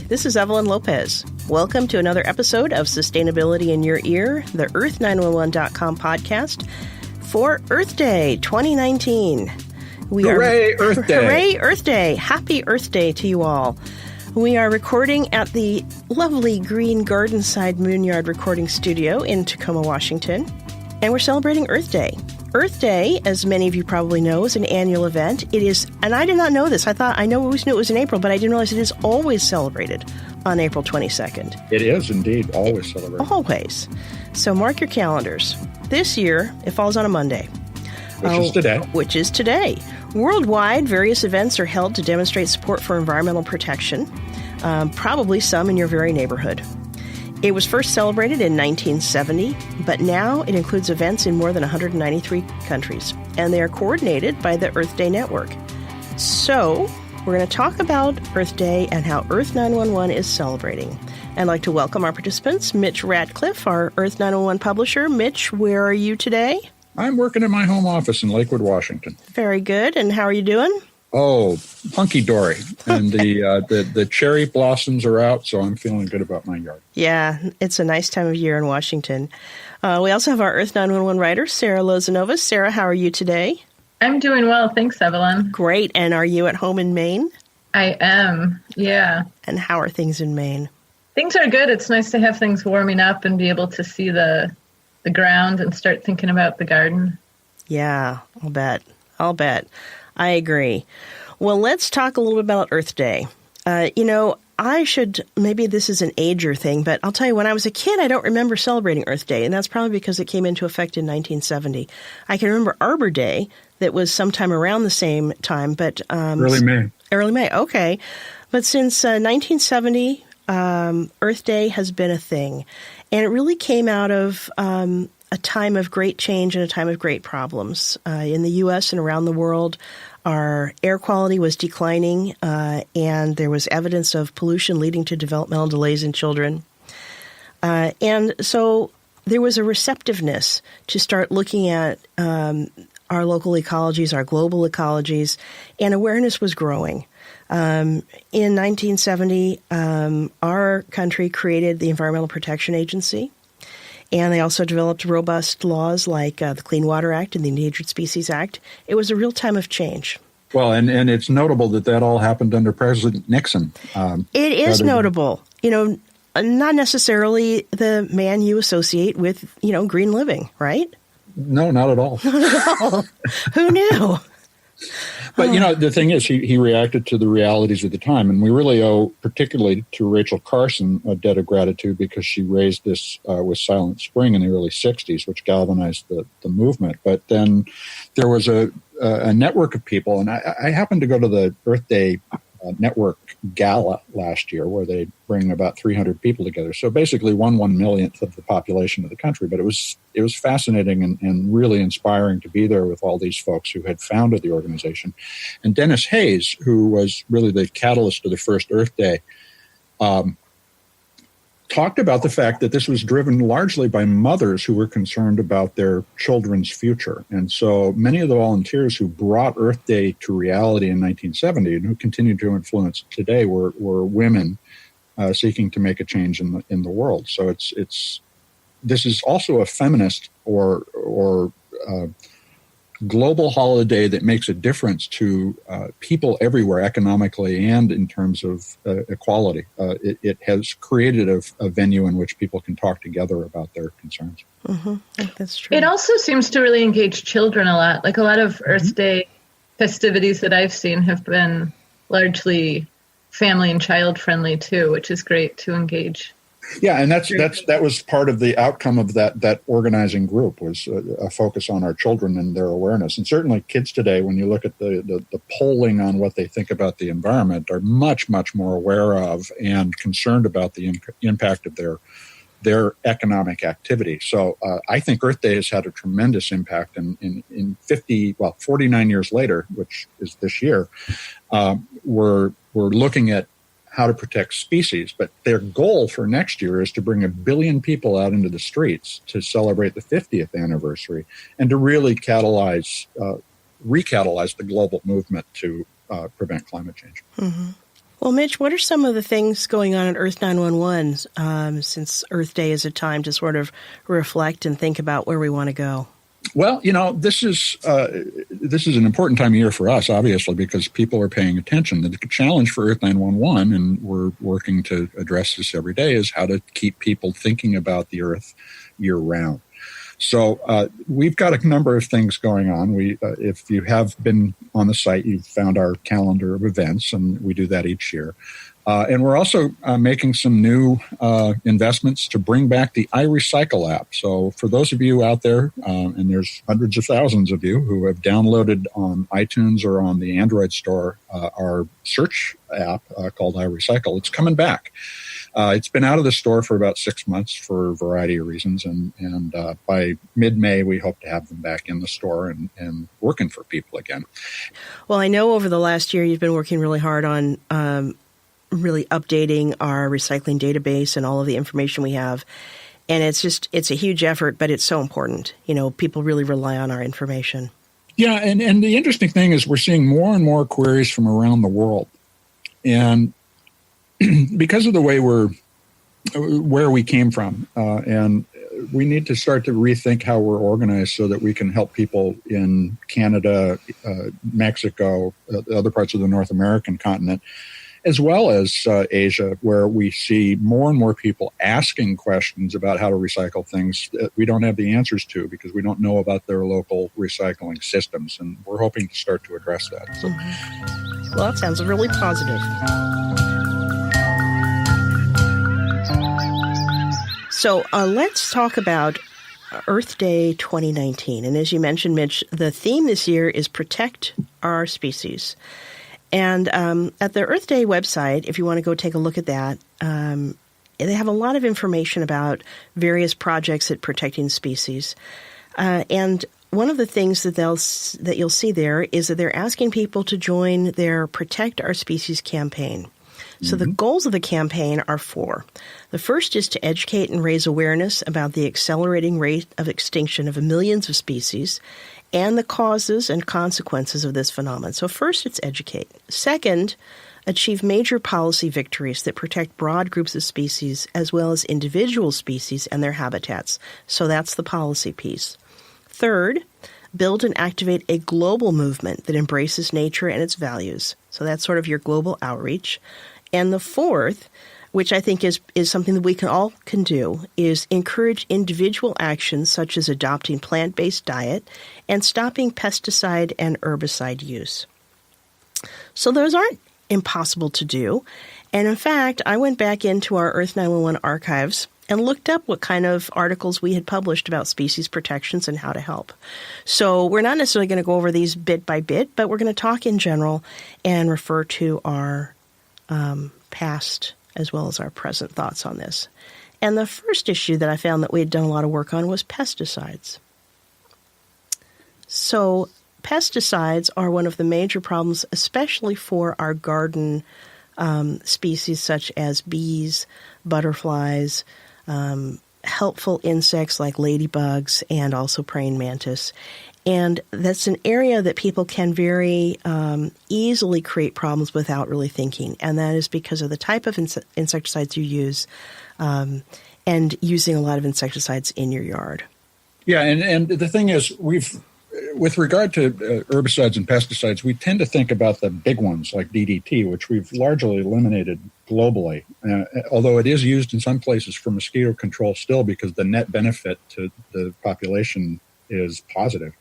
This is Evelyn Lopez. Welcome to another episode of Sustainability in Your Ear, the Earth911.com podcast for Earth Day 2019. Hooray, Earth Day! Hooray, Earth Day! Happy Earth Day to you all. We are recording at the lovely green Gardenside Moonyard recording studio in Tacoma, Washington, and we're celebrating Earth Day. Earth Day, as many of you probably know, is an annual event. It is, and I did not know this. I always knew it was in April, but I didn't realize it is always celebrated on April 22nd. It is indeed always celebrated. Always. So mark your calendars. This year, it falls on a Monday. Which is today. Worldwide, various events are held to demonstrate support for environmental protection, probably some in your very neighborhood. It was first celebrated in 1970, but now it includes events in more than 193 countries, and they are coordinated by the Earth Day Network. So, we're going to talk about Earth Day and how Earth911 is celebrating. I'd like to welcome our participants, Mitch Ratcliffe, our Earth911 publisher. Mitch, where are you today? I'm working in my home office in Lakewood, Washington. Very good. And how are you doing? Oh, hunky-dory. And the cherry blossoms are out, so I'm feeling good about my yard. Yeah, it's a nice time of year in Washington. We also have our Earth911 writer, Sarah Lozanova. Sarah, how are you today? I'm doing well. Thanks, Evelyn. Great. And are you at home in Maine? I am, yeah. And how are things in Maine? Things are good. It's nice to have things warming up and be able to see the ground and start thinking about the garden. Yeah, I'll bet. I agree. Well, let's talk a little bit about Earth Day. Maybe this is an ager thing, but I'll tell you, when I was a kid, I don't remember celebrating Earth Day, and that's probably because it came into effect in 1970. I can remember Arbor Day, that was sometime around the same time, but... Early May. Early May, okay. But since 1970, Earth Day has been a thing, and it really came out of a time of great change and a time of great problems. In the U.S. and around the world, our air quality was declining, and there was evidence of pollution leading to developmental delays in children. And so there was a receptiveness to start looking at our local ecologies, our global ecologies, and awareness was growing. In 1970, our country created the Environmental Protection Agency, and they also developed robust laws like the Clean Water Act and the Endangered Species Act. It was a real time of change. Well, and it's notable that all happened under President Nixon. It is notable. Not necessarily the man you associate with, green living, right? No, not at all. Who knew? But, the thing is, he reacted to the realities of the time. And we really owe, particularly to Rachel Carson, a debt of gratitude because she raised this with Silent Spring in the early 60s, which galvanized the movement. But then there was a network of people. And I happened to go to the Earth Day Network Gala last year, where they bring about 300 people together. So basically 1/1,000,000th of the population of the country. But it was fascinating and really inspiring to be there with all these folks who had founded the organization. And Dennis Hayes, who was really the catalyst of the first Earth Day, talked about the fact that this was driven largely by mothers who were concerned about their children's future. And so many of the volunteers who brought Earth Day to reality in 1970 and who continue to influence it today were women seeking to make a change in the world. So this is also a feminist or global holiday that makes a difference to people everywhere, economically and in terms of equality. It has created a venue in which people can talk together about their concerns. Mm-hmm. I think that's true. It also seems to really engage children a lot. Like a lot of Earth Day festivities that I've seen have been largely family and child friendly too, which is great to engage. Yeah, and that was part of the outcome of that organizing group, was a focus on our children and their awareness. And certainly kids today, when you look at the polling on what they think about the environment, are much, much more aware of and concerned about the impact of their economic activity. So I think Earth Day has had a tremendous impact. In 49 years later, which is this year, we're looking at how to protect species, but their goal for next year is to bring 1 billion people out into the streets to celebrate the 50th anniversary and to really recatalyze the global movement to prevent climate change. Mm-hmm. Well, Mitch, what are some of the things going on at Earth 911 since Earth Day is a time to sort of reflect and think about where we want to go? Well, this is an important time of year for us, obviously, because people are paying attention. The challenge for Earth 911, and we're working to address this every day, is how to keep people thinking about the Earth year-round. So we've got a number of things going on. If you have been on the site, you've found our calendar of events, and we do that each year. And we're also making some new investments to bring back the iRecycle app. So for those of you out there, and there's hundreds of thousands of you who have downloaded on iTunes or on the Android store our search app called iRecycle, it's coming back. It's been out of the store for about 6 months for a variety of reasons, and by mid-May, we hope to have them back in the store and working for people again. Well, I know over the last year you've been working really hard on really updating our recycling database and all of the information we have. And it's a huge effort, but it's so important. People really rely on our information. Yeah, and the interesting thing is we're seeing more and more queries from around the world. And because of the way where we came from, and we need to start to rethink how we're organized so that we can help people in Canada, Mexico, other parts of the North American continent, as well as Asia, where we see more and more people asking questions about how to recycle things that we don't have the answers to because we don't know about their local recycling systems. And we're hoping to start to address that. So. Well, that sounds really positive. So let's talk about Earth Day 2019. And as you mentioned, Mitch, the theme this year is Protect Our Species. And at the Earth Day website, if you want to go take a look at that, they have a lot of information about various projects at protecting species. And one of the things that you'll see there is that they're asking people to join their Protect Our Species campaign. So the goals of the campaign are 4. The first is to educate and raise awareness about the accelerating rate of extinction of millions of species and the causes and consequences of this phenomenon. So first, it's educate. Second, achieve major policy victories that protect broad groups of species as well as individual species and their habitats. So that's the policy piece. Third, build and activate a global movement that embraces nature and its values. So that's sort of your global outreach. And the fourth, which I think is something that we all can do, is encourage individual actions such as adopting plant-based diet and stopping pesticide and herbicide use. So those aren't impossible to do. And in fact, I went back into our Earth 911 archives and looked up what kind of articles we had published about species protections and how to help. So we're not necessarily going to go over these bit by bit, but we're going to talk in general and refer to our past as well as our present thoughts on this. And the first issue that I found that we had done a lot of work on was pesticides. So pesticides are one of the major problems, especially for our garden species such as bees, butterflies, helpful insects like ladybugs, and also praying mantis. And that's an area that people can very easily create problems without really thinking. And that is because of the type of insecticides you use and using a lot of insecticides in your yard. Yeah, and the thing is, with regard to herbicides and pesticides, we tend to think about the big ones like DDT, which we've largely eliminated globally, although it is used in some places for mosquito control still because the net benefit to the population is positive.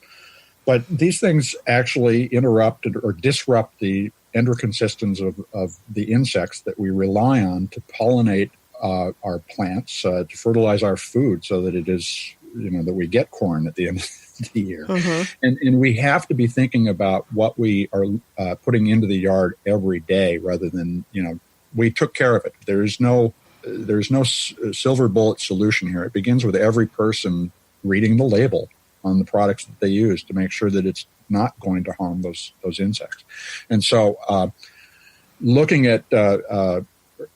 But these things actually interrupt or disrupt the endocrine systems of the insects that we rely on to pollinate our plants, to fertilize our food so that it is, that we get corn at the end of the year. Mm-hmm. And we have to be thinking about what we are putting into the yard every day rather than, we took care of it. There's no silver bullet solution here. It begins with every person reading the label on the products that they use to make sure that it's not going to harm those insects. And so looking at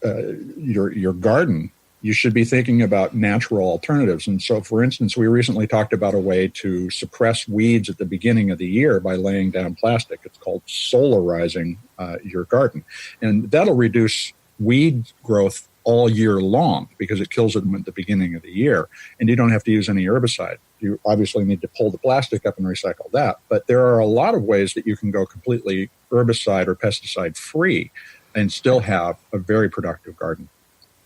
your garden you should be thinking about natural alternatives. And so, for instance, we recently talked about a way to suppress weeds at the beginning of the year by laying down plastic. It's called solarizing your garden. And that'll reduce weed growth all year long because it kills them at the beginning of the year. And you don't have to use any herbicide. You obviously need to pull the plastic up and recycle that. But there are a lot of ways that you can go completely herbicide or pesticide free and still have a very productive garden.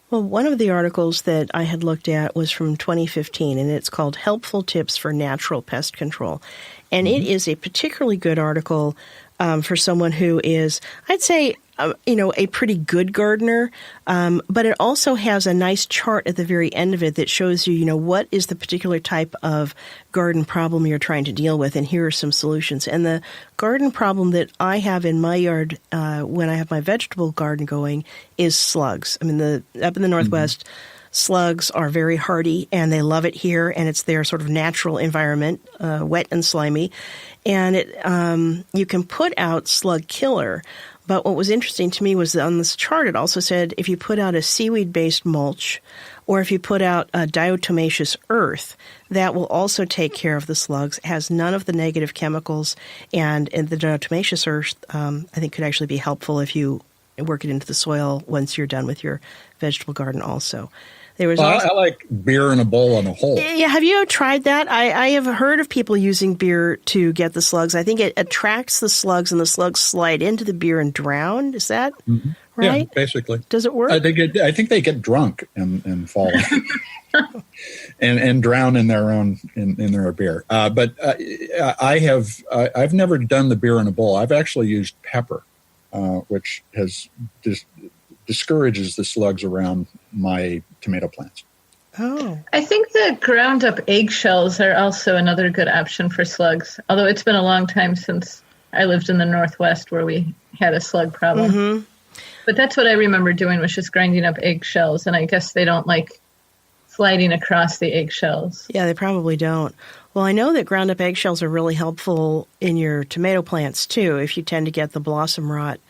Well, one of the articles that I had looked at was from 2015, and it's called Helpful Tips for Natural Pest Control. And it is a particularly good article for someone who is, I'd say, a pretty good gardener, but it also has a nice chart at the very end of it that shows you, what is the particular type of garden problem you're trying to deal with, and here are some solutions. And the garden problem that I have in my yard when I have my vegetable garden going is slugs. I mean, up in the Northwest, slugs are very hardy, and they love it here, and it's their sort of natural environment, wet and slimy. And you can put out slug killer. But what was interesting to me was that on this chart, it also said if you put out a seaweed-based mulch or if you put out a diatomaceous earth, that will also take care of the slugs. It has none of the negative chemicals, and the diatomaceous earth, I think, could actually be helpful if you work it into the soil once you're done with your vegetable garden also. I like beer in a bowl on a hole. Yeah, have you tried that? I have heard of people using beer to get the slugs. I think it attracts the slugs, and the slugs slide into the beer and drown. Is that right? Yeah, basically. Does it work? I think they get drunk and fall and drown in their own in their beer. But I've never done the beer in a bowl. I've actually used pepper, which has discourages the slugs around my tomato plants. Oh. I think the ground up eggshells are also another good option for slugs, although it's been a long time since I lived in the Northwest where we had a slug problem. Mm-hmm. But that's what I remember doing, was just grinding up eggshells, and I guess they don't like sliding across the eggshells. Yeah, they probably don't. Well, I know that ground up eggshells are really helpful in your tomato plants too. If you tend to get the blossom rot,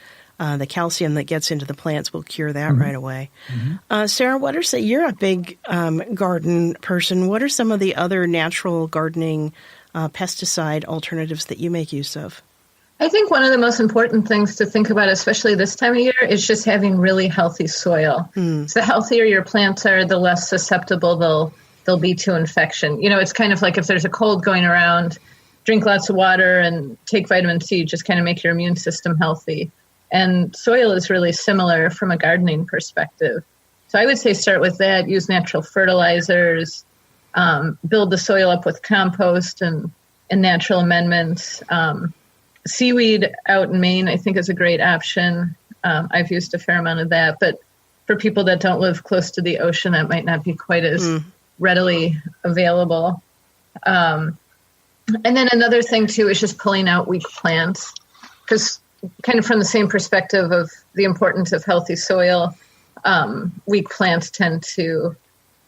the calcium that gets into the plants will cure that right away. Mm-hmm. Sarah, you're a big garden person. What are some of the other natural gardening pesticide alternatives that you make use of? I think one of the most important things to think about, especially this time of year, is just having really healthy soil. So the healthier your plants are, the less susceptible they'll be to infection. It's kind of like if there's a cold going around, drink lots of water and take vitamin C, just kind of make your immune system healthy. And soil is really similar from a gardening perspective. So I would say start with that, use natural fertilizers, build the soil up with compost and natural amendments. Seaweed out in Maine, I think, is a great option. I've used a fair amount of that. But for people that don't live close to the ocean, that might not be quite as readily available. And then another thing, too, is just pulling out weak plants. Because kind of from the same perspective of the importance of healthy soil, weak plants tend to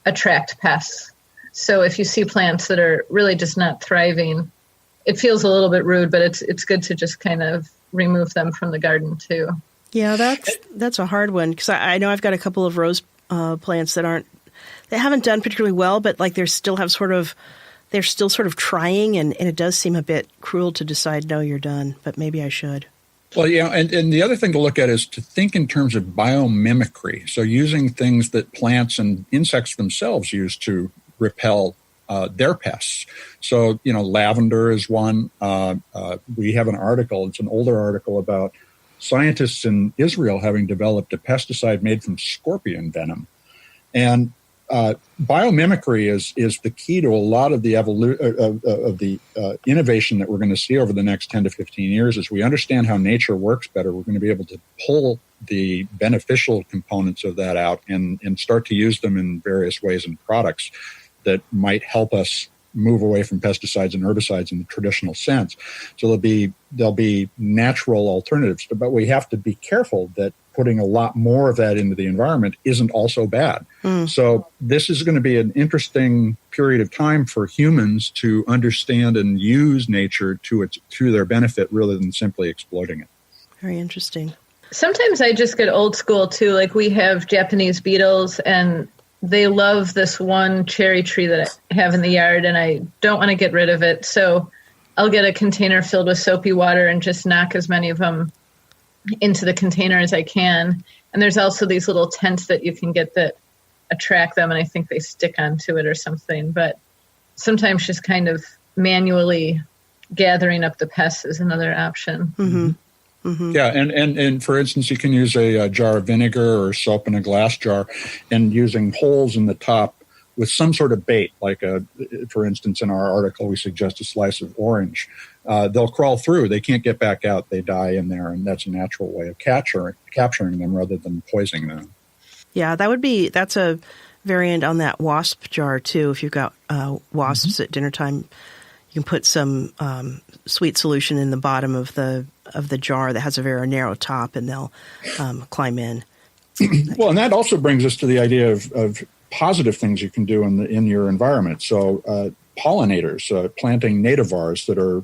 attract pests. So if you see plants that are really just not thriving, it feels a little bit rude, but it's good to just kind of remove them from the garden too. Yeah, that's a hard one, because I know I've got a couple of rose plants that haven't done particularly well, but like they're still sort of trying, and it does seem a bit cruel to decide, no, you're done, but maybe I should. Well, yeah, and the other thing to look at is to think in terms of biomimicry. So using things that plants and insects themselves use to repel their pests. So, lavender is one. We have an article, it's an older article about scientists in Israel having developed a pesticide made from scorpion venom. And biomimicry is the key to a lot of the innovation that we're going to see over the next 10 to 15 years. As we understand how nature works better, we're going to be able to pull the beneficial components of that out and start to use them in various ways in products that might help us move away from pesticides and herbicides in the traditional sense. So there'll be natural alternatives, but we have to be careful that putting a lot more of that into the environment isn't also bad. So this is going to be an interesting period of time for humans to understand and use nature to their benefit rather than simply exploiting it. Very interesting. Sometimes I just get old school too. Like we have Japanese beetles, and they love this one cherry tree that I have in the yard, and I don't want to get rid of it. So I'll get a container filled with soapy water and just knock as many of them into the container as I can. And there's also these little tents that you can get that attract them, and I think they stick onto it or something. But sometimes just kind of manually gathering up the pests is another option. Mm-hmm. Mm-hmm. Yeah, and for instance, you can use a jar of vinegar or soap in a glass jar, and using holes in the top with some sort of bait, like for instance, in our article, we suggest a slice of orange. They'll crawl through. They can't get back out. They die in there, and that's a natural way of capturing them rather than poisoning them. Yeah, that's a variant on that wasp jar too. If you've got wasps at dinner time, you can put some sweet solution in the bottom of the jar that has a very narrow top, and they'll climb in. Well, and that also brings us to the idea of positive things you can do in your environment. So pollinators, planting nativars that are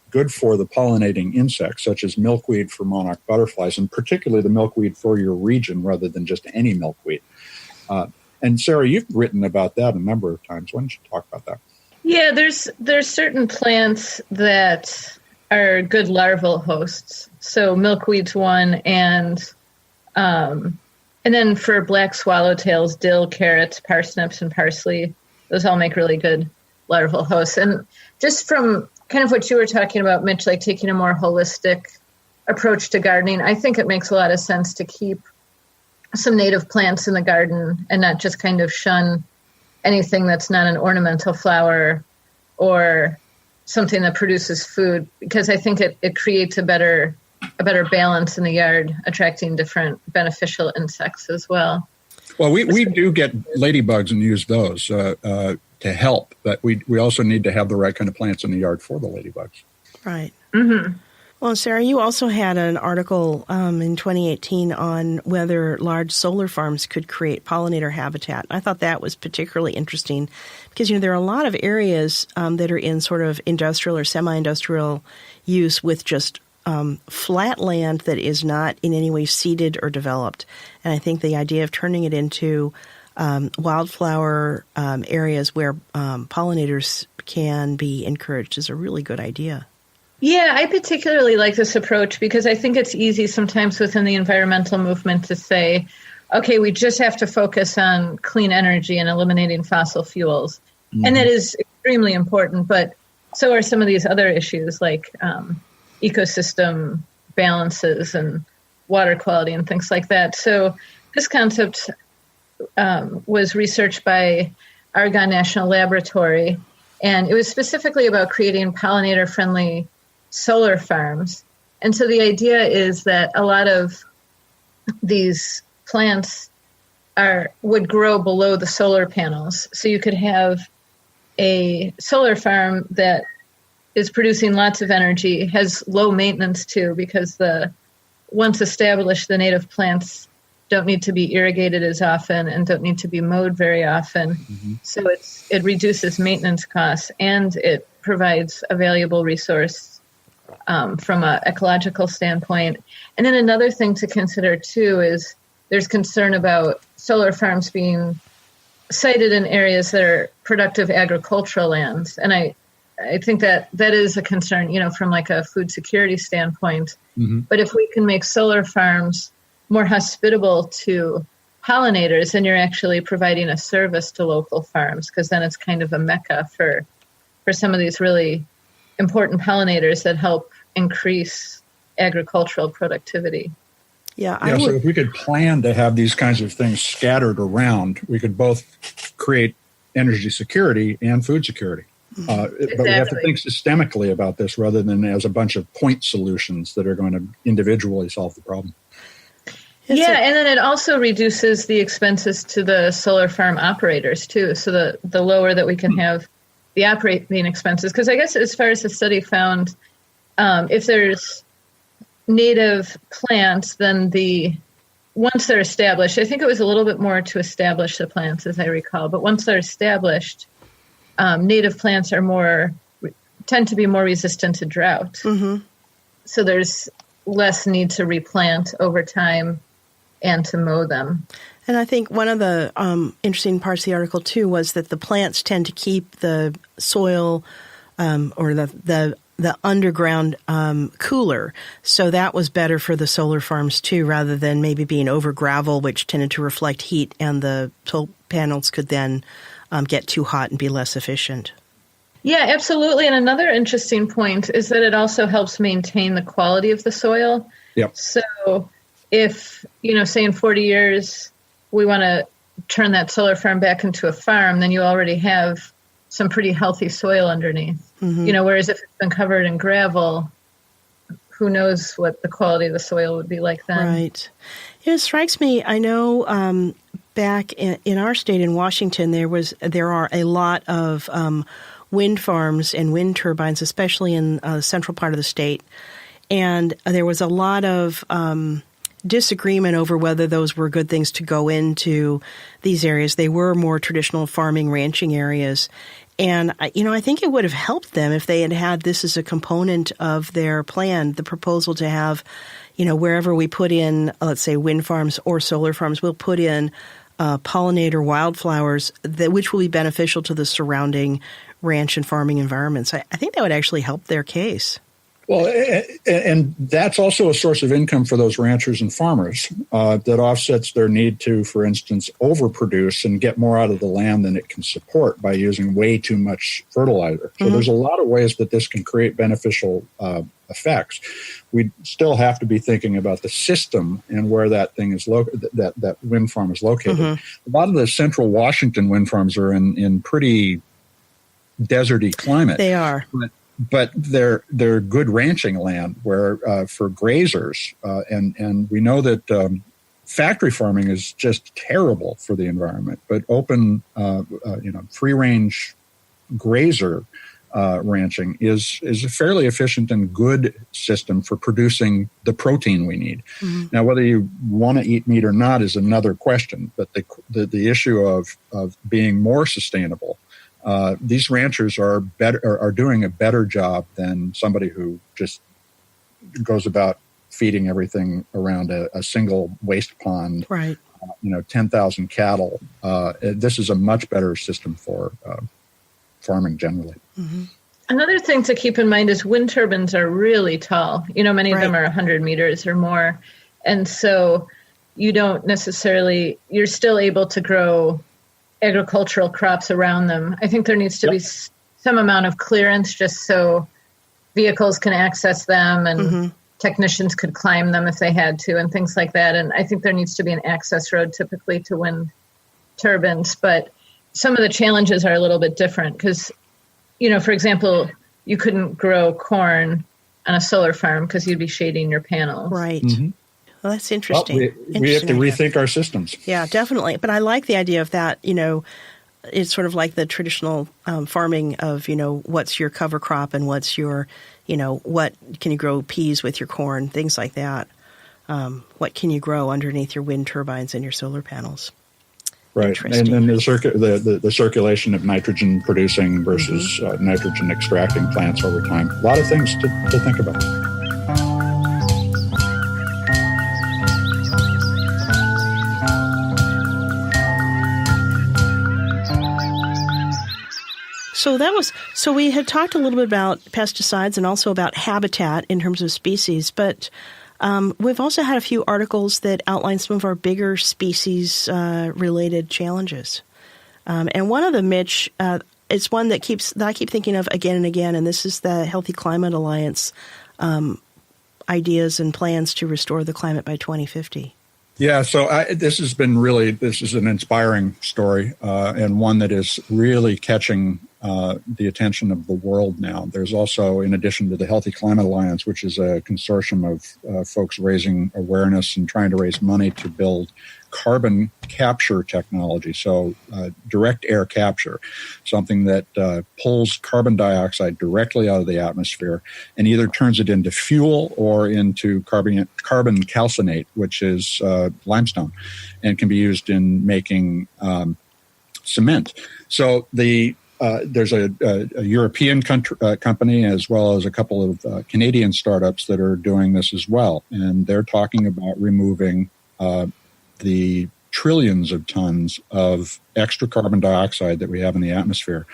good for the pollinating insects, such as milkweed for monarch butterflies, and particularly the milkweed for your region rather than just any milkweed. And Sarah, you've written about that a number of times. Why don't you talk about that? Yeah, there's certain plants that are good larval hosts. So milkweed's one, and then for black swallowtails, dill, carrots, parsnips, and parsley, those all make really good larval hosts. And just from kind of what you were talking about, Mitch, like taking a more holistic approach to gardening, I think it makes a lot of sense to keep some native plants in the garden and not just kind of shun anything that's not an ornamental flower or something that produces food, because I think it creates a better balance in the yard, attracting different beneficial insects as well. Well, we do get ladybugs and use those to help, but we also need to have the right kind of plants in the yard for the ladybugs. Right. Mm-hmm. Well, Sarah, you also had an article in 2018 on whether large solar farms could create pollinator habitat. I thought that was particularly interesting because, there are a lot of areas that are in sort of industrial or semi-industrial use with just flat land that is not in any way seeded or developed. And I think the idea of turning it into wildflower areas where pollinators can be encouraged is a really good idea. Yeah, I particularly like this approach because I think it's easy sometimes within the environmental movement to say, okay, we just have to focus on clean energy and eliminating fossil fuels. Mm-hmm. And that is extremely important, but so are some of these other issues like ecosystem balances and water quality and things like that. So this concept was researched by Argonne National Laboratory, and it was specifically about creating pollinator-friendly solar farms. And so the idea is that a lot of these plants would grow below the solar panels. So you could have a solar farm that is producing lots of energy, has low maintenance too, because once established, the native plants don't need to be irrigated as often and don't need to be mowed very often. Mm-hmm. So it reduces maintenance costs and it provides a valuable resource from an ecological standpoint. And then another thing to consider too is there's concern about solar farms being sited in areas that are productive agricultural lands. And I think that is a concern, from like a food security standpoint. Mm-hmm. But if we can make solar farms more hospitable to pollinators, then you're actually providing a service to local farms, because then it's kind of a mecca for some of these really important pollinators that help increase agricultural productivity. So if we could plan to have these kinds of things scattered around, we could both create energy security and food security. Exactly. But we have to think systemically about this rather than as a bunch of point solutions that are going to individually solve the problem. And then it also reduces the expenses to the solar farm operators too. So the lower that we can have the operating expenses, because I guess as far as the study found, if there's native plants, then once they're established, I think it was a little bit more to establish the plants, as I recall, but once they're established, native plants tend to be more resistant to drought. Mm-hmm. So there's less need to replant over time. and to mow them. And I think one of the interesting parts of the article, too, was that the plants tend to keep the soil or the underground cooler. So that was better for the solar farms, too, rather than maybe being over gravel, which tended to reflect heat, and the solar panels could then get too hot and be less efficient. Yeah, absolutely. And another interesting point is that it also helps maintain the quality of the soil. Yep. So if, say in 40 years, we want to turn that solar farm back into a farm, then you already have some pretty healthy soil underneath. Mm-hmm. Whereas if it's been covered in gravel, who knows what the quality of the soil would be like then. Right. It strikes me, I know back in our state in Washington, there are a lot of wind farms and wind turbines, especially in the central part of the state. And there was a lot of disagreement over whether those were good things to go into these areas. They were more traditional farming, ranching areas. And, I think it would have helped them if they had had this as a component of their plan, the proposal to have, wherever we put in, let's say, wind farms or solar farms, we'll put in pollinator wildflowers, which will be beneficial to the surrounding ranch and farming environments. I think that would actually help their case. Well, and that's also a source of income for those ranchers and farmers that offsets their need to, for instance, overproduce and get more out of the land than it can support by using way too much fertilizer. So there's a lot of ways that this can create beneficial effects. We still have to be thinking about the system and where that thing is that wind farm is located. A lot of the central Washington wind farms are in pretty deserty climate. They are. But they're good ranching land where for grazers, and we know that factory farming is just terrible for the environment. But open, free range grazer ranching is a fairly efficient and good system for producing the protein we need. Mm-hmm. Now, whether you want to eat meat or not is another question. But the issue of being more sustainable. These ranchers are doing a better job than somebody who just goes about feeding everything around a single waste pond. Right. 10,000 cattle. This is a much better system for farming generally. Mm-hmm. Another thing to keep in mind is wind turbines are really tall. Many of them are 100 meters or more. And so you're still able to grow agricultural crops around them. I think there needs to be some amount of clearance just so vehicles can access them and technicians could climb them if they had to and things like that. And I think there needs to be an access road typically to wind turbines. But some of the challenges are a little bit different because, for example, you couldn't grow corn on a solar farm because you'd be shading your panels. Right. Mm-hmm. Well, that's interesting. Well, we have to rethink our systems. Yeah, definitely. But I like the idea of that, it's sort of like the traditional farming of, what's your cover crop and what's your, what can you grow peas with your corn, things like that. What can you grow underneath your wind turbines and your solar panels? Right. And then the circulation of nitrogen producing versus nitrogen extracting plants over time. A lot of things to think about. So we had talked a little bit about pesticides and also about habitat in terms of species, but we've also had a few articles that outline some of our bigger species related challenges. And one of them, Mitch, is one that I keep thinking of again and again, and this is the Healthy Climate Alliance ideas and plans to restore the climate by 2050. Yeah, so this is an inspiring story and one that is really catching the attention of the world now. There's also, in addition to the Healthy Climate Alliance, which is a consortium of folks raising awareness and trying to raise money to build carbon capture technology, so direct air capture, something that pulls carbon dioxide directly out of the atmosphere and either turns it into fuel or into carbon calcinate, which is limestone, and can be used in making cement. So there's a European company as well as a couple of Canadian startups that are doing this as well, and they're talking about removing the trillions of tons of extra carbon dioxide that we have in the atmosphere.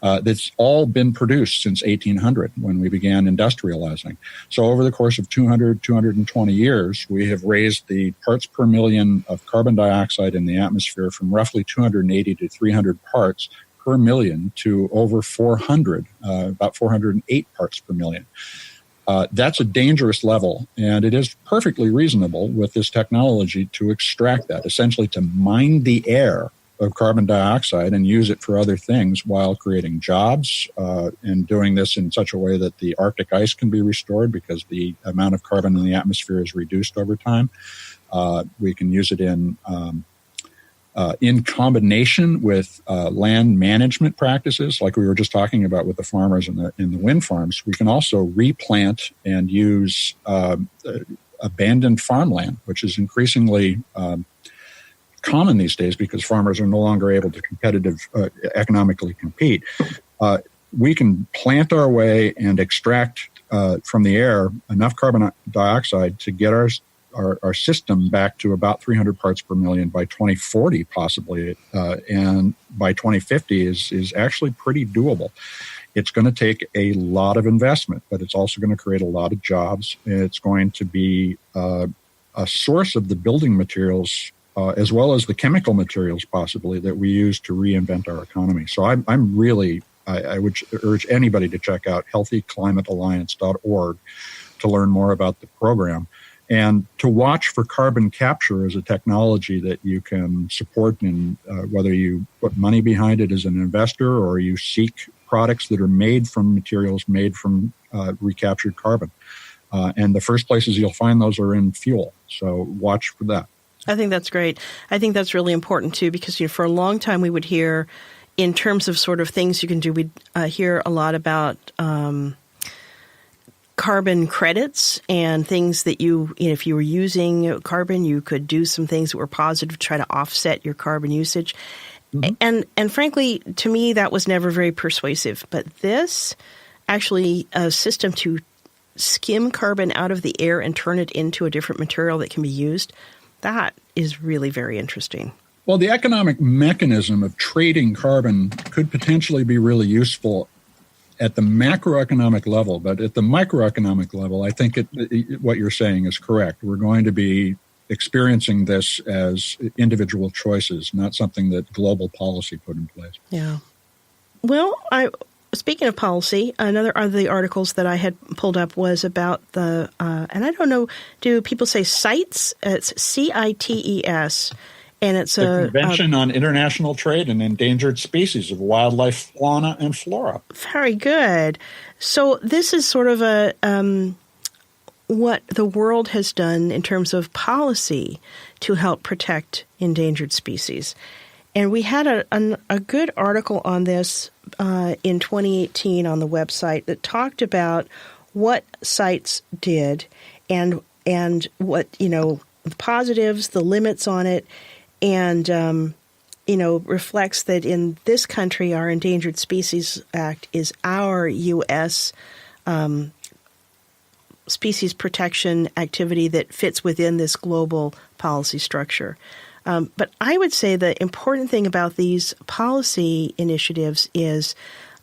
That's all been produced since 1800 when we began industrializing. So over the course of 220 years, we have raised the parts per million of carbon dioxide in the atmosphere from roughly 280 to 300 parts per million to over 400, about 408 parts per million. That's a dangerous level, and it is perfectly reasonable with this technology to extract that, essentially to mine the air of carbon dioxide and use it for other things while creating jobs, and doing this in such a way that the Arctic ice can be restored because the amount of carbon in the atmosphere is reduced over time. We can use it in combination with land management practices, like we were just talking about with the farmers and the wind farms. We can also replant and use abandoned farmland, which is increasingly common these days because farmers are no longer able to economically compete. We can plant our way and extract from the air enough carbon dioxide to get our system back to about 300 parts per million by 2040, possibly, and by 2050 is actually pretty doable. It's going to take a lot of investment, but it's also going to create a lot of jobs. It's going to be a source of the building materials as well as the chemical materials, possibly, that we use to reinvent our economy. So I would urge anybody to check out healthyclimatealliance.org to learn more about the program and to watch for carbon capture as a technology that you can support in whether you put money behind it as an investor or you seek products that are made from materials made from recaptured carbon. And the first places you'll find those are in fuel. So watch for that. I think that's great. I think that's really important, too, because for a long time we would hear, in terms of sort of things you can do, we'd hear a lot about carbon credits and things that if you were using carbon, you could do some things that were positive to try to offset your carbon usage. Mm-hmm. And frankly, to me, that was never very persuasive. But this, actually, a system to skim carbon out of the air and turn it into a different material that can be used, that is really very interesting. Well, the economic mechanism of trading carbon could potentially be really useful at the macroeconomic level, but at the microeconomic level, I think what you're saying is correct. We're going to be experiencing this as individual choices, not something that global policy put in place. Yeah. Well, speaking of policy, another of the articles that I had pulled up was about and I don't know, do people say CITES? It's CITES, and it's the Convention on International Trade in Endangered Species of Wildlife, Fauna, and Flora. Very good. So this is sort of what the world has done in terms of policy to help protect endangered species. And we had a good article on this in 2018 on the website that talked about what CITES did and what, the positives, the limits on it, and, reflects that in this country, our Endangered Species Act is our U.S. Species protection activity that fits within this global policy structure. But I would say the important thing about these policy initiatives is,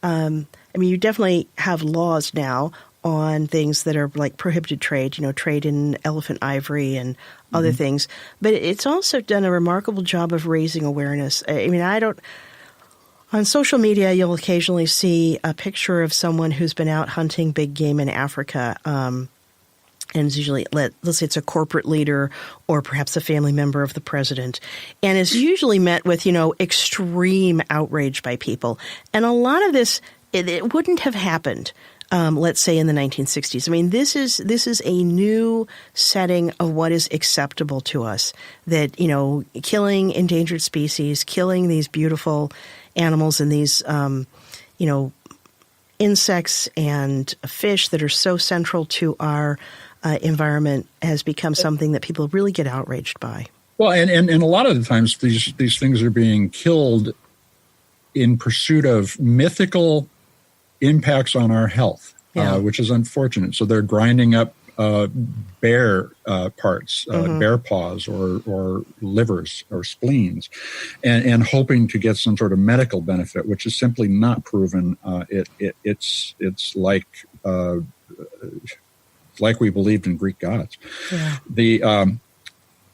you definitely have laws now on things that are like prohibited trade, trade in elephant ivory and other things. But it's also done a remarkable job of raising awareness. On social media, you'll occasionally see a picture of someone who's been out hunting big game in Africa. And it's usually, let's say it's a corporate leader or perhaps a family member of the president, and is usually met with, extreme outrage by people. And a lot of this, it wouldn't have happened, let's say, in the 1960s. This is a new setting of what is acceptable to us, that, killing endangered species, killing these beautiful animals and these, insects and fish that are so central to our environment has become something that people really get outraged by. Well, and a lot of the times these things are being killed in pursuit of mythical impacts on our health, which is unfortunate. So they're grinding up bear parts, bear paws or livers or spleens, and hoping to get some sort of medical benefit, which is simply not proven. It's like we believed in Greek gods. Yeah.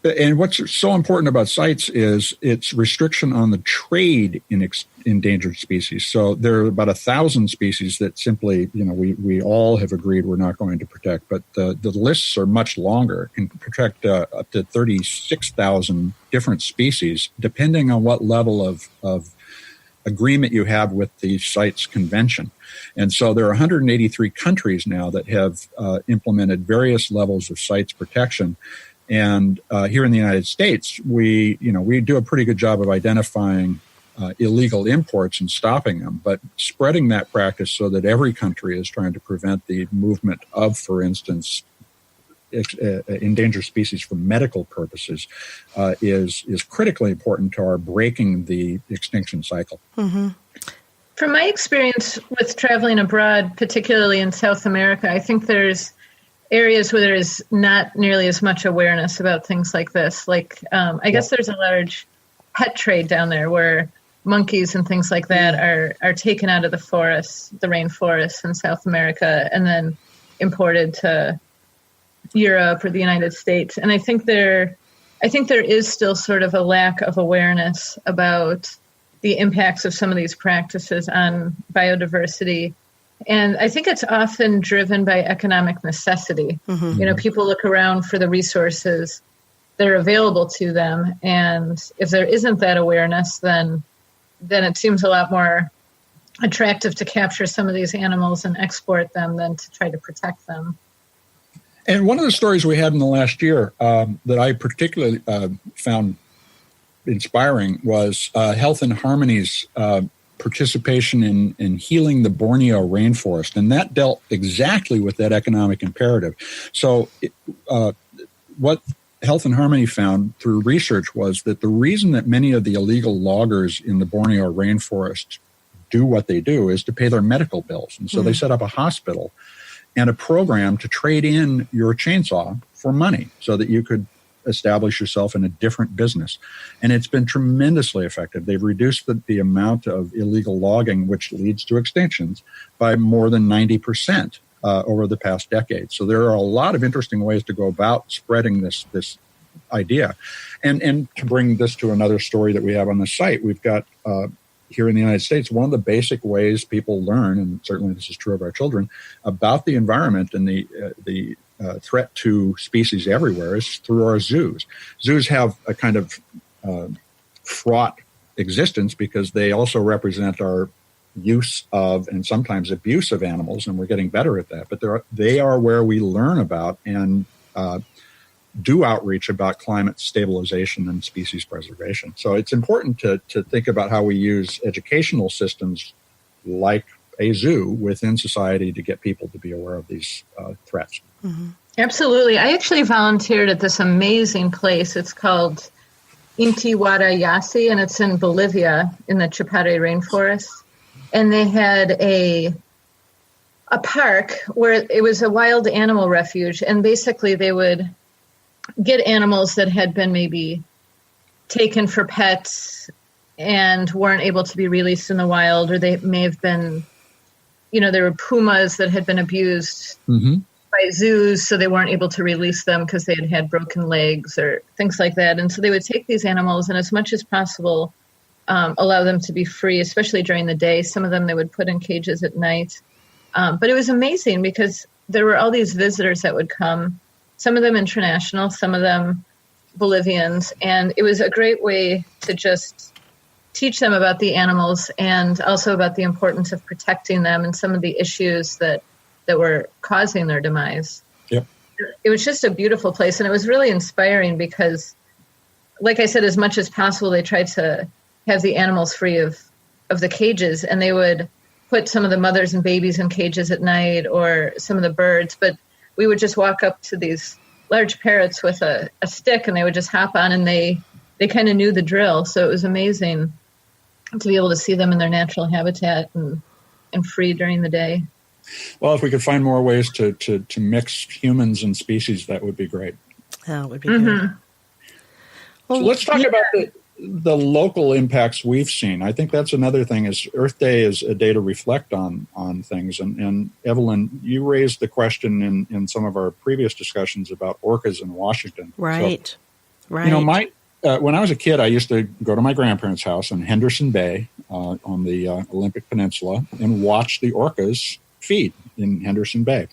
And what's so important about CITES is its restriction on the trade in endangered species. So there are about 1,000 species that simply, we all have agreed we're not going to protect, but the lists are much longer. It can protect up to 36,000 different species, depending on what level of agreement you have with the CITES Convention. And so there are 183 countries now that have implemented various levels of CITES protection. And here in the United States, we do a pretty good job of identifying illegal imports and stopping them, but spreading that practice so that every country is trying to prevent the movement of, for instance, endangered species for medical purposes is critically important to our breaking the extinction cycle. Mm-hmm. From my experience with traveling abroad, particularly in South America, I think there's areas where there is not nearly as much awareness about things like this. Like, I guess there's a large pet trade down there where monkeys and things like that are taken out of the forests, the rainforests in South America, and then imported to Europe or the United States. And I think there is still sort of a lack of awareness about the impacts of some of these practices on biodiversity. And I think it's often driven by economic necessity. Mm-hmm. People look around for the resources that are available to them. And if there isn't that awareness, then it seems a lot more attractive to capture some of these animals and export them than to try to protect them. And one of the stories we had in the last year that I particularly found inspiring was Health and Harmony's participation in healing the Borneo rainforest. And that dealt exactly with that economic imperative. So what Health and Harmony found through research was that the reason that many of the illegal loggers in the Borneo rainforest do what they do is to pay their medical bills. And so they set up a hospital and a program to trade in your chainsaw for money so that you could establish yourself in a different business. And it's been tremendously effective. They've reduced the amount of illegal logging, which leads to extinctions, by more than 90% over the past decade. So there are a lot of interesting ways to go about spreading this idea. And to bring this to another story that we have on the site, we've got here in the United States, one of the basic ways people learn, and certainly this is true of our children, about the environment and the threat to species everywhere is through our zoos. Zoos have a kind of fraught existence because they also represent our use of and sometimes abuse of animals, and we're getting better at that. But they are where we learn about and do outreach about climate stabilization and species preservation. So it's important to think about how we use educational systems like a zoo within society to get people to be aware of these threats. Mm-hmm. Absolutely. I actually volunteered at this amazing place. It's called Intihuatayasi, and it's in Bolivia in the Chapare rainforest. And they had a park where it was a wild animal refuge, and basically they would get animals that had been maybe taken for pets and weren't able to be released in the wild, or they may have been, there were pumas that had been abused by zoos, so they weren't able to release them because they had broken legs or things like that. And so they would take these animals and as much as possible allow them to be free, especially during the day. Some of them they would put in cages at night. But it was amazing because there were all these visitors that would come, some of them international, some of them Bolivians. And it was a great way to just teach them about the animals and also about the importance of protecting them and some of the issues that were causing their demise. Yep. It was just a beautiful place. And it was really inspiring because, like I said, as much as possible, they tried to have the animals free of the cages, and they would put some of the mothers and babies in cages at night or some of the birds. But we would just walk up to these large parrots with a stick, and they would just hop on, and they kind of knew the drill. So it was amazing to be able to see them in their natural habitat and free during the day. Well, if we could find more ways to mix humans and species, that would be great. That would be good. Well, so let's talk about the local impacts we've seen. I think that's another thing. Is Earth Day is a day to reflect on things. And Evelyn, you raised the question in some of our previous discussions about orcas in Washington. Right. So, right. When I was a kid, I used to go to my grandparents' house in Henderson Bay on the Olympic Peninsula and watch the orcas feed in Henderson Bay.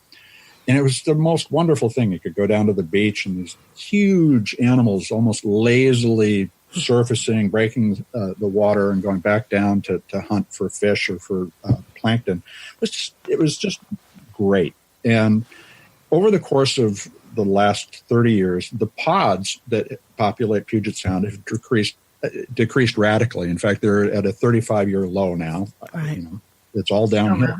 And it was the most wonderful thing. You could go down to the beach and these huge animals almost lazily surfacing, breaking the water and going back down to hunt for fish or for plankton. It was just great. And over the course of the last 30 years, the pods that populate Puget Sound have decreased radically. In fact, they're at a 35-year low now. Right. It's all downhill.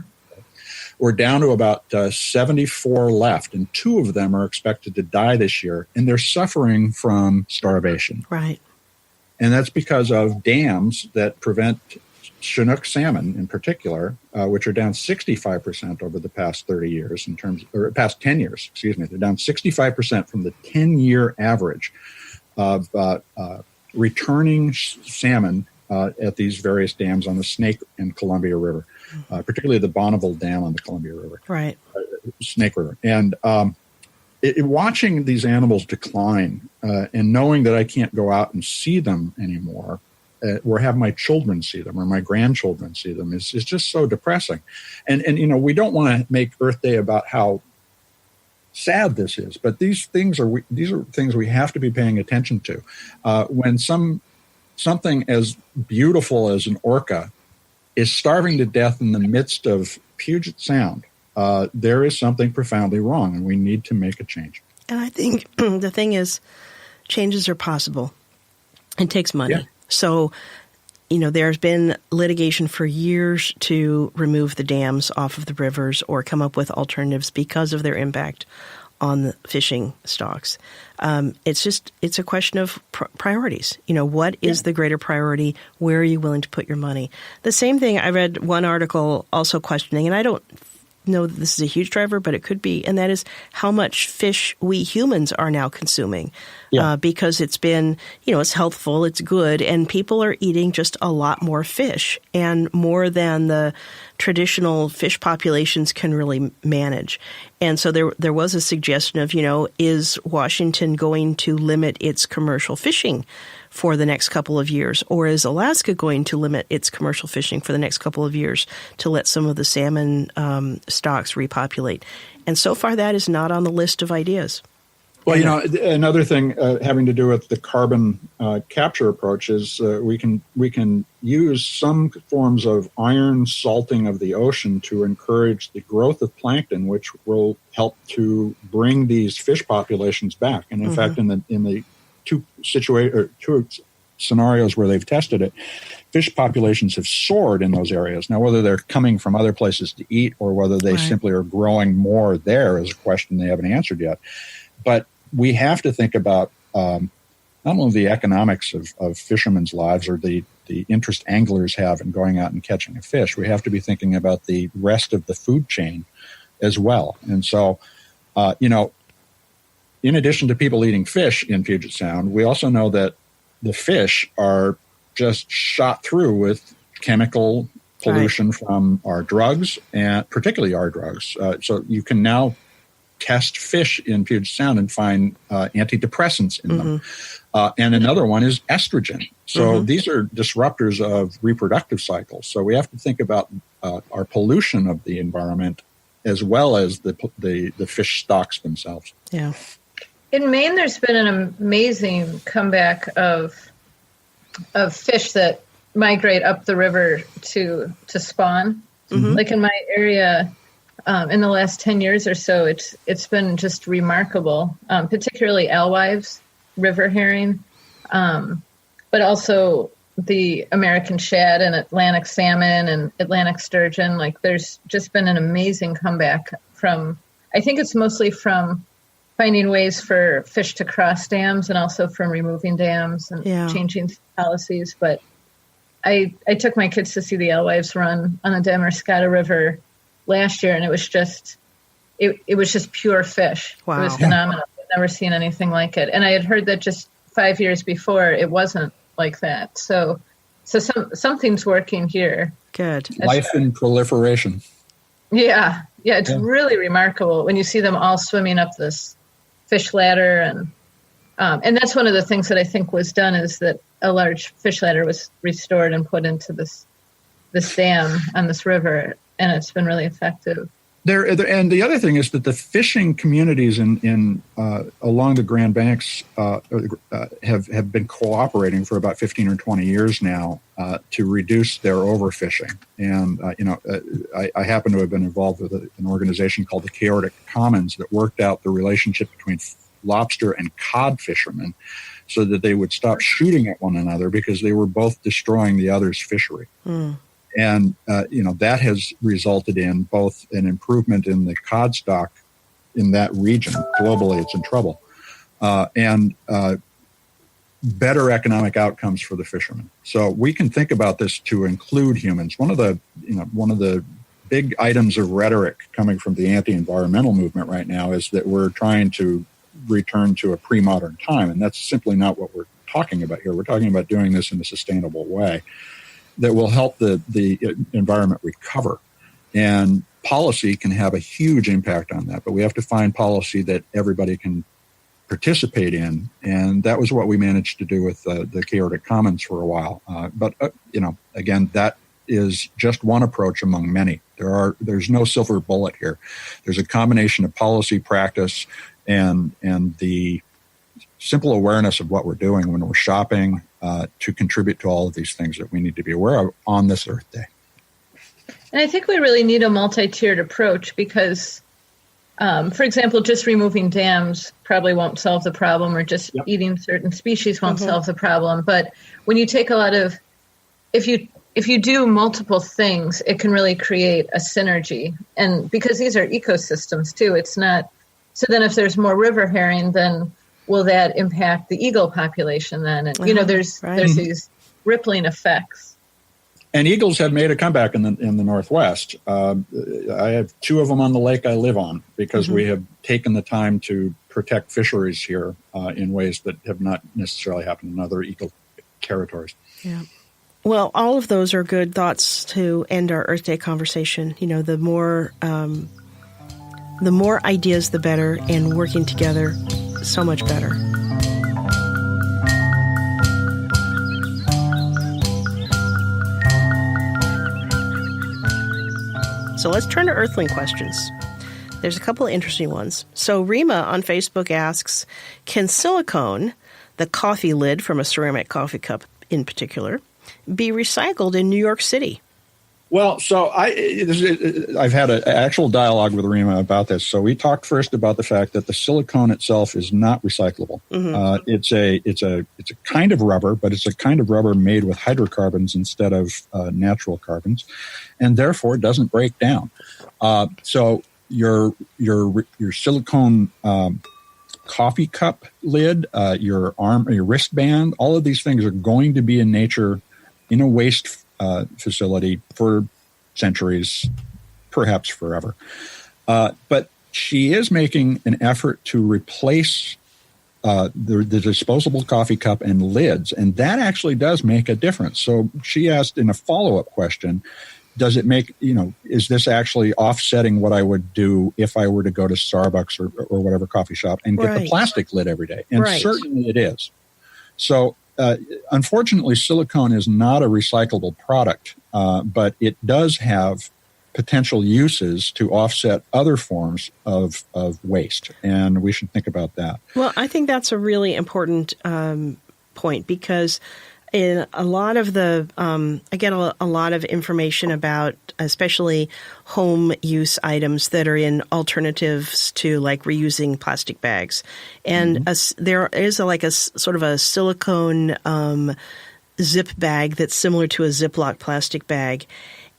We're down to about 74 left, and 2 of them are expected to die this year, and they're suffering from starvation. Right. And that's because of dams that prevent Chinook salmon in particular, which are down 65% over the past 30 years past 10 years, excuse me. They're down 65% from the 10-year average of returning salmon at these various dams on the Snake and Columbia River, particularly the Bonneville Dam on the Columbia River. Right. Snake River. And watching these animals decline and knowing that I can't go out and see them anymore or have my children see them or my grandchildren see them is just so depressing. And we don't want to make Earth Day about how sad this is, but these are things we have to be paying attention to. When something as beautiful as an orca is starving to death in the midst of Puget Sound, there is something profoundly wrong, and we need to make a change. And I think the thing is, changes are possible. It takes money. Yeah. So, there's been litigation for years to remove the dams off of the rivers or come up with alternatives because of their impact on the fishing stocks. It's a question of priorities. What is the greater priority? Where are you willing to put your money? The same thing, I read one article also questioning, and I don't know that this is a huge driver, but it could be, and that is how much fish we humans are now consuming. Because it's been, it's healthful, it's good, and people are eating just a lot more fish and more than the traditional fish populations can really manage. And so there was a suggestion of, is Washington going to limit its commercial fishing for the next couple of years? Or is Alaska going to limit its commercial fishing for the next couple of years to let some of the salmon stocks repopulate? And so far, that is not on the list of ideas. Well, another thing having to do with the carbon capture approach is we can use some forms of iron salting of the ocean to encourage the growth of plankton, which will help to bring these fish populations back. And in fact, in the two scenarios where they've tested it, fish populations have soared in those areas. Now, whether they're coming from other places to eat or whether they simply are growing more there is a question they haven't answered yet. But we have to think about not only the economics of fishermen's lives or the interest anglers have in going out and catching a fish. We have to be thinking about the rest of the food chain as well. And so, in addition to people eating fish in Puget Sound, we also know that the fish are just shot through with chemical pollution from our drugs, and particularly our drugs. So you can now test fish in Puget Sound and find antidepressants in them. And another one is estrogen. So these are disruptors of reproductive cycles. So we have to think about our pollution of the environment as well as the fish stocks themselves. Yeah. In Maine, there's been an amazing comeback of fish that migrate up the river to spawn. Like in my area, in the last 10 years or so, it's been just remarkable, particularly alewives, river herring, but also the American shad and Atlantic salmon and Atlantic sturgeon. Like there's just been an amazing comeback from, I think it's mostly from finding ways for fish to cross dams and also from removing dams and changing policies. But I took my kids to see the alewives run on the Damariscotta River last year, and it was just pure fish. Wow. It was phenomenal. I've never seen anything like it. And I had heard that just 5 years before, it wasn't like that. So something's working here. Good. Life in proliferation. Yeah. It's really remarkable when you see them all swimming up this fish ladder, and that's one of the things that I think was done, is that a large fish ladder was restored and put into this dam on this river, and it's been really effective. And the other thing is that the fishing communities in along the Grand Banks have been cooperating for about 15 or 20 years now to reduce their overfishing. And I happen to have been involved with an organization called the Chaotic Commons that worked out the relationship between lobster and cod fishermen, so that they would stop shooting at one another because they were both destroying the other's fishery. And, that has resulted in both an improvement in the cod stock in that region. Globally, it's in trouble. And better economic outcomes for the fishermen. So we can think about this to include humans. One of the big items of rhetoric coming from the anti-environmental movement right now is that we're trying to return to a pre-modern time. And that's simply not what we're talking about here. We're talking about doing this in a sustainable way that will help the environment recover. And policy can have a huge impact on that, but we have to find policy that everybody can participate in. And that was what we managed to do with the Chaotic Commons for a while. But again, that is just one approach among many. There's no silver bullet here. There's a combination of policy, practice, and the simple awareness of what we're doing when we're shopping to contribute to all of these things that we need to be aware of on this Earth Day. And I think we really need a multi-tiered approach because, for example, just removing dams probably won't solve the problem, or just eating certain species won't solve the problem. But when you take a lot of, if you do multiple things, it can really create a synergy. And because these are ecosystems too, it's not, so then if there's more river herring, then will that impact the eagle population then? And, there's these rippling effects. And eagles have made a comeback in the Northwest. I have 2 of them on the lake I live on because we have taken the time to protect fisheries here in ways that have not necessarily happened in other eagle territories. Yeah. Well, all of those are good thoughts to end our Earth Day conversation. The more ideas, the better, and working together, so much better. So let's turn to Earthling questions. There's a couple of interesting ones. So Rima on Facebook asks, can silicone, the coffee lid from a ceramic coffee cup in particular, be recycled in New York City? Well, so I've had an actual dialogue with Rima about this. So we talked first about the fact that the silicone itself is not recyclable. It's a kind of rubber, but it's a kind of rubber made with hydrocarbons instead of natural carbons, and therefore it doesn't break down. So your silicone coffee cup lid, your arm, or your wristband, all of these things are going to be in nature in a waste facility for centuries, perhaps forever. But she is making an effort to replace the disposable coffee cup and lids, and that actually does make a difference. So she asked in a follow-up question, does it make, is this actually offsetting what I would do if I were to go to Starbucks or whatever coffee shop and get the plastic lid every day? And certainly it is. So unfortunately, silicone is not a recyclable product, but it does have potential uses to offset other forms of waste, and we should think about that. Well, I think that's a really important point because in a lot of the, I get a lot of information about especially home use items that are in alternatives to like reusing plastic bags. And there is a sort of a silicone zip bag that's similar to a Ziploc plastic bag.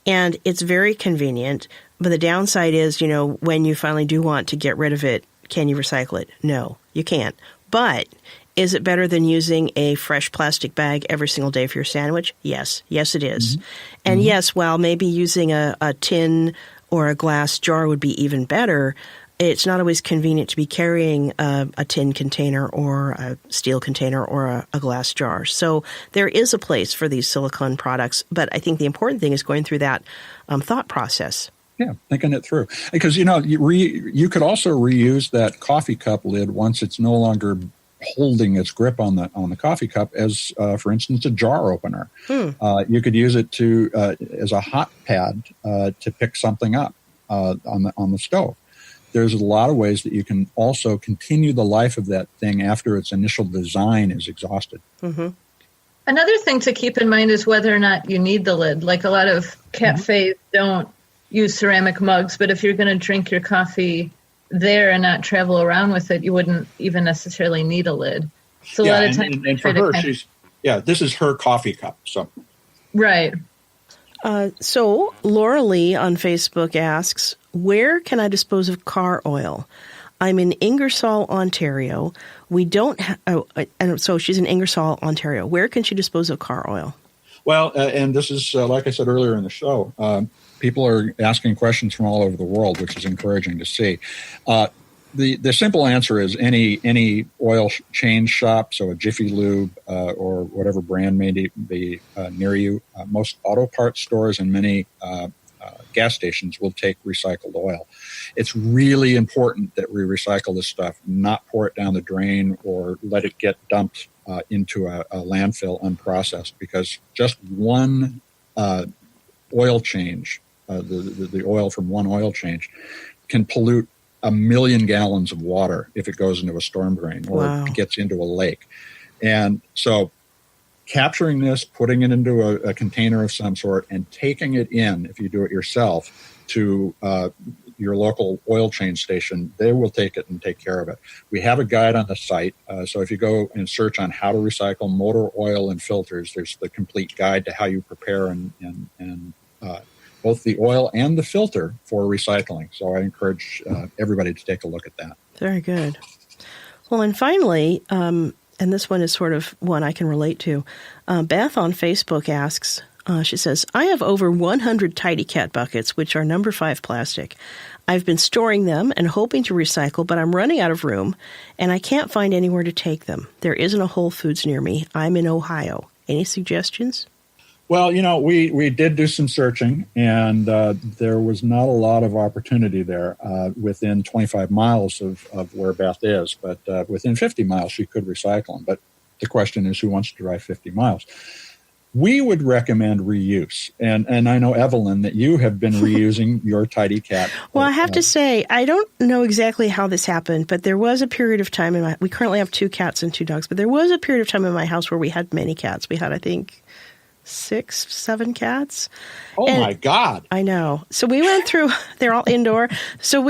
And it's very convenient. But the downside is, when you finally do want to get rid of it, can you recycle it? No, you can't. But Is it better than using a fresh plastic bag every single day for your sandwich? Yes. Yes, it is. Mm-hmm. And yes, while maybe using a tin or a glass jar would be even better, it's not always convenient to be carrying a tin container or a steel container or a glass jar. So there is a place for these silicone products, but I think the important thing is going through that thought process. Yeah, thinking it through. Because, you could also reuse that coffee cup lid once it's no longer holding its grip on the coffee cup as, for instance, a jar opener. You could use it as a hot pad to pick something up on the stove. There's a lot of ways that you can also continue the life of that thing after its initial design is exhausted. Mm-hmm. Another thing to keep in mind is whether or not you need the lid. Like a lot of cafes don't use ceramic mugs, but if you're going to drink your coffee there and not travel around with it, you wouldn't even necessarily need a lid. So a lot of times, and for her, this is her coffee cup. So right. So Laura Lee on Facebook asks, where can I dispose of car oil? I'm in Ingersoll, Ontario. We don't and so she's in Ingersoll, Ontario. Where can she dispose of car oil? Well, and this is, like I said earlier in the show, people are asking questions from all over the world, which is encouraging to see. The simple answer is any oil change shop, so a Jiffy Lube or whatever brand may be near you. Most auto parts stores and many gas stations will take recycled oil. It's really important that we recycle this stuff, not pour it down the drain or let it get dumped into a landfill unprocessed, because just one oil change, the oil from one oil change, can pollute 1 million gallons of water if it goes into a storm drain or it gets into a lake. And so capturing this, putting it into a container of some sort, and taking it in, if you do it yourself, to your local oil change station, they will take it and take care of it. We have a guide on the site. So if you go and search on how to recycle motor oil and filters, there's the complete guide to how you prepare and both the oil and the filter for recycling. So I encourage everybody to take a look at that. Very good. Well, and finally, and this one is sort of one I can relate to, Beth on Facebook asks, she says, I have over 100 Tidy Cat buckets, which are number 5 plastic. I've been storing them and hoping to recycle, but I'm running out of room, and I can't find anywhere to take them. There isn't a Whole Foods near me. I'm in Ohio. Any suggestions? Well, we did do some searching, and there was not a lot of opportunity there within 25 miles of where Beth is. But within 50 miles, she could recycle them. But the question is, who wants to drive 50 miles? We would recommend reuse. And I know, Evelyn, that you have been reusing your Tidy Cat. Well, I have to say, I don't know exactly how this happened, but there was a period of time we currently have 2 cats and 2 dogs, but there was a period of time in my house where we had many cats. We had, I think, 6, 7 cats. My God. I know. So we went through, they're all indoor. So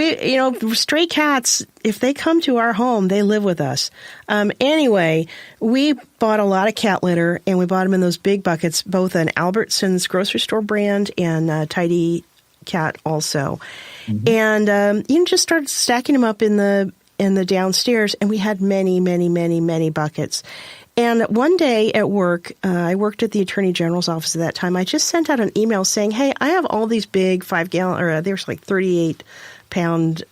stray cats, if they come to our home, they live with us. Anyway, we bought a lot of cat litter, and we bought them in those big buckets, both an Albertsons grocery store brand and Tidy Cat also. Mm-hmm. And just started stacking them up in the downstairs, and we had many, many, many, many buckets. And one day at work, I worked at the Attorney General's office at that time. I just sent out an email saying, hey, I have all these big 5-gallon, or there's like 38-pound,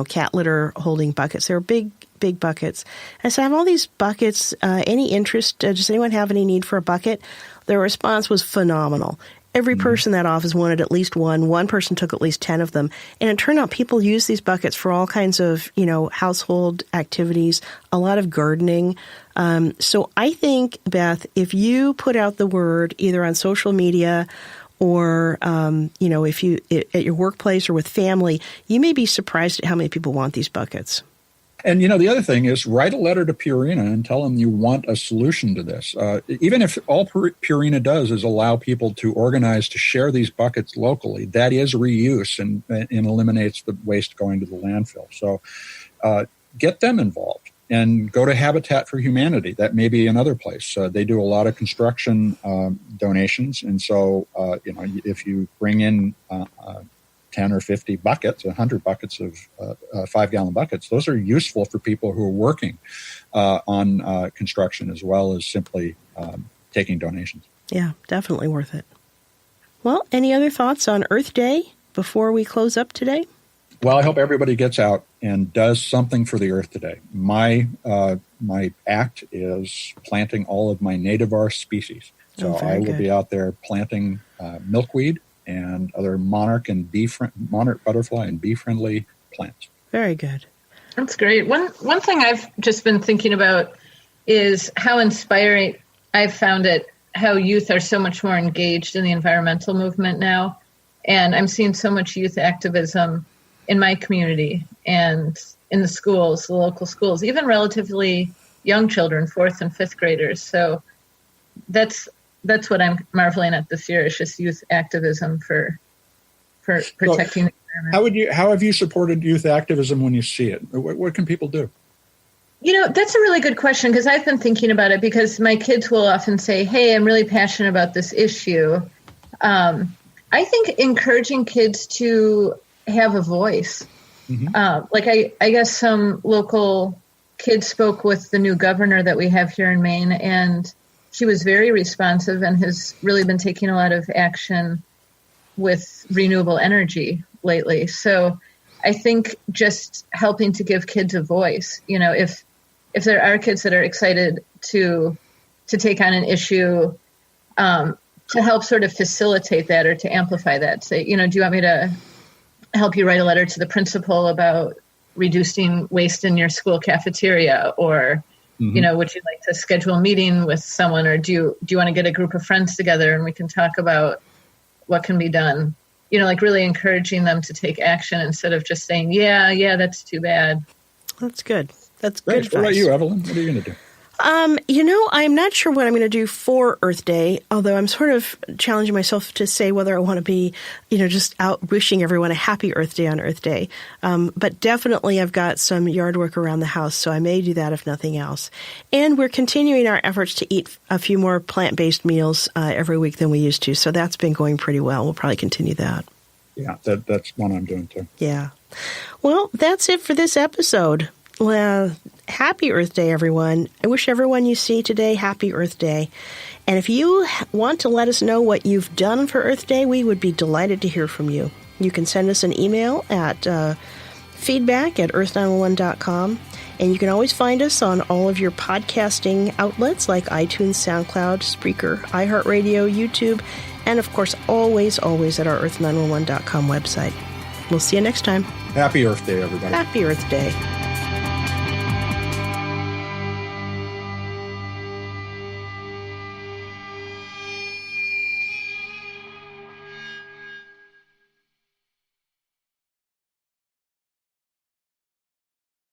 cat litter holding buckets. They're big, big buckets. And so I have all these buckets. Any interest? Does anyone have any need for a bucket? Their response was phenomenal. Every person in that office wanted at least one. One person took at least 10 of them. And it turned out people use these buckets for all kinds of, household activities, a lot of gardening. So I think, Beth, if you put out the word either on social media or, if you at your workplace or with family, you may be surprised at how many people want these buckets. And, the other thing is write a letter to Purina and tell them you want a solution to this. Even if all Purina does is allow people to organize to share these buckets locally, that is reuse and eliminates the waste going to the landfill. So get them involved and go to Habitat for Humanity. That may be another place. They do a lot of construction donations. And so, if you bring in 10 or 50 buckets, 100 buckets of 5-gallon buckets. Those are useful for people who are working on construction as well as simply taking donations. Yeah, definitely worth it. Well, any other thoughts on Earth Day before we close up today? Well, I hope everybody gets out and does something for the earth today. My act is planting all of my native species. So I will be out there planting milkweed and other monarch butterfly and bee-friendly plants. Very good. That's great. One thing I've just been thinking about is how inspiring I've found it, how youth are so much more engaged in the environmental movement now. And I'm seeing so much youth activism in my community and in the schools, the local schools, even relatively young children, 4th and 5th graders. So that's what I'm marveling at this year, is just youth activism for protecting the environment. How have you supported youth activism when you see it? What can people do? That's a really good question, because I've been thinking about it, because my kids will often say, hey, I'm really passionate about this issue. I think encouraging kids to have a voice. Mm-hmm. I guess some local kids spoke with the new governor that we have here in Maine, and she was very responsive and has really been taking a lot of action with renewable energy lately. So I think just helping to give kids a voice, if there are kids that are excited to take on an issue, to help sort of facilitate that or to amplify that. Say, do you want me to help you write a letter to the principal about reducing waste in your school cafeteria? Or, mm-hmm. Would you like to schedule a meeting with someone? Or do you want to get a group of friends together and we can talk about what can be done? Really encouraging them to take action instead of just saying, yeah, that's too bad. That's good. That's great. Good advice. What about you, Evelyn? What are you going to do? I'm not sure what I'm going to do for Earth Day, although I'm sort of challenging myself to say whether I want to be, just out wishing everyone a happy Earth Day on Earth Day. But definitely I've got some yard work around the house, so I may do that if nothing else. And we're continuing our efforts to eat a few more plant-based meals every week than we used to, so that's been going pretty well. We'll probably continue that. Yeah, that's one I'm doing too. Yeah. Well, that's it for this episode. Well, happy Earth Day, everyone. I wish everyone you see today happy Earth Day. And if you want to let us know what you've done for Earth Day, we would be delighted to hear from you. You can send us an email at feedback@earth911.com. And you can always find us on all of your podcasting outlets like iTunes, SoundCloud, Spreaker, iHeartRadio, YouTube, and of course, always at our earth911.com website. We'll see you next time. Happy Earth Day, everybody. Happy Earth Day.